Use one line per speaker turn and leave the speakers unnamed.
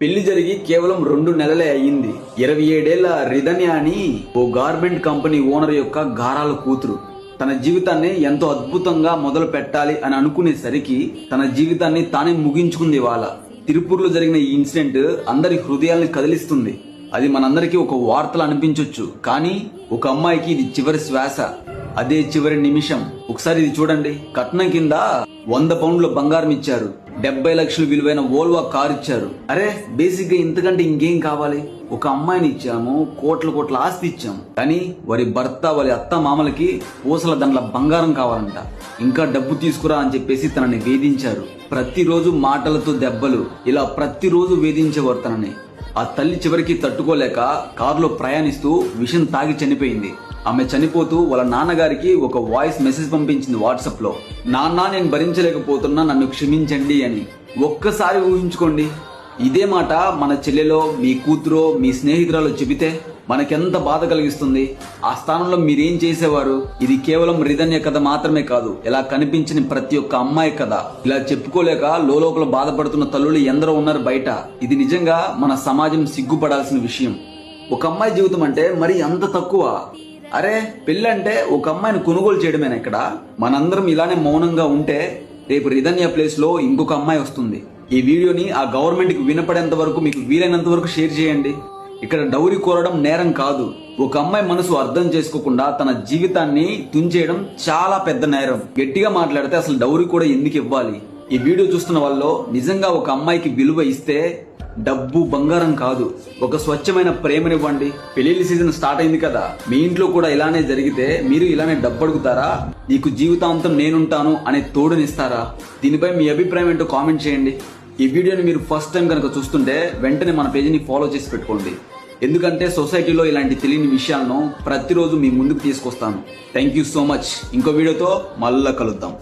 పెళ్లి జరిగి కేవలం 2 నెలలే అయ్యింది. 27 ఏళ్ల రిధన్య అని ఓ గార్మెంట్ కంపెనీ ఓనర్ యొక్క గారాల కూతురు. తన జీవితాన్ని ఎంతో అద్భుతంగా మొదలు పెట్టాలి అని అనుకునేసరికి తన జీవితాన్ని తానే ముగించుకుంది. ఇవాళ తిరుపూర్లో జరిగిన ఈ ఇన్సిడెంట్ అందరి హృదయాల్ని కదిలిస్తుంది. అది మనందరికీ ఒక వార్తలు అనిపించొచ్చు, కానీ ఒక అమ్మాయికి ఇది చివరి శ్వాస, అదే చివరి నిమిషం. ఒకసారి ఇది చూడండి. కట్నం కింద 100 పౌండ్ల బంగారం ఇచ్చారు, 70 లక్షలు విలువైన వోల్వో కార్ ఇచ్చారు. అరే బేసిక్ గా ఇంతకంటే ఇంకేం కావాలి? ఒక అమ్మాయిని ఇచ్చాము, కోట్ల ఆస్తి ఇచ్చాము, కానీ వారి భర్త వారి అత్త మామలకి పూసల దండల బంగారం కావాలంట. ఇంకా డబ్బు తీసుకురా అని చెప్పేసి తనని వేధించారు. ప్రతిరోజు మాటలతో దెబ్బలు, ఇలా ప్రతిరోజు వేధించేవారు తనని. ఆ తల్లి చివరికి తట్టుకోలేక కారులో ప్రయాణిస్తూ విషం తాగి చనిపోయింది. ఆమె చనిపోతూ వాళ్ళ నాన్నగారికి ఒక వాయిస్ మెసేజ్ పంపించింది వాట్సాప్ లో. నాన్న, నేను భరించలేకపోతున్నా, నన్ను క్షమించండి అని. ఒక్కసారి ఊహించుకోండి, ఇదే మాట మన చెల్లెలో, మీ కూతురో, మీ స్నేహితురాలో చెబితే మనకెంత బాధ కలిగిస్తుంది. ఆ స్థానంలో మీరేం చేసేవారు? ఇది కేవలం రిధన్య కథ మాత్రమే కాదు, ఇలా కనిపించిన ప్రతి ఒక్క అమ్మాయి కథ. ఇలా చెప్పుకోలేక లోపల బాధపడుతున్న తల్లులు ఎందరో ఉన్నారు బయట. ఇది నిజంగా మన సమాజం సిగ్గుపడాల్సిన విషయం. ఒక అమ్మాయి జీవితం అంటే మరి అంత తక్కువ? అరే పెళ్ళంటే ఒక అమ్మాయిని కొనుగోలు చేయడమేనా? ఇక్కడ మనందరం ఇలానే మౌనంగా ఉంటే రేపు రిధన్య ప్లేస్ లో ఇంకొక అమ్మాయి వస్తుంది. ఈ వీడియోని ఆ గవర్నమెంట్ కి వినపడేంత వరకు, మీకు వీలైనంత వరకు షేర్ చేయండి. ఇక్కడ డౌరీ కోరడం నేరం కాదు. ఒక అమ్మాయి మనసు అర్థం చేసుకోకుండా తన జీవితాన్ని తుంచేయడం చాలా పెద్ద నేరం. గట్టిగా మాట్లాడితే అసలు డౌరీ కూడా ఎందుకు ఇవ్వాలి? ఈ వీడియో చూస్తున్న వాళ్ళు నిజంగా ఒక అమ్మాయికి విలువ ఇస్తే డబ్బు బంగారం కాదు, ఒక స్వచ్ఛమైన ప్రేమనివ్వండి. పెళ్లిళ్ళ సీజన్ స్టార్ట్ అయింది కదా, మీ ఇంట్లో కూడా ఇలానే జరిగితే మీరు ఇలానే డబ్బు అడుగుతారా? నీకు జీవితాంతం నేనుంటాను అనే తోడునిస్తారా? దీనిపై మీ అభిప్రాయం ఏంటో కామెంట్ చేయండి. ఈ వీడియోని మీరు ఫస్ట్ టైం కనుక చూస్తుంటే వెంటనే మన పేజీని ఫాలో చేసి పెట్టుకోండి. ఎందుకంటే సొసైటీలో ఇలాంటి తెలియని విషయాలను ప్రతిరోజు మీ ముందుకు తీసుకొస్తాను. Thank you so much. ఇంకో వీడియోతో మళ్ళా కలుద్దాం.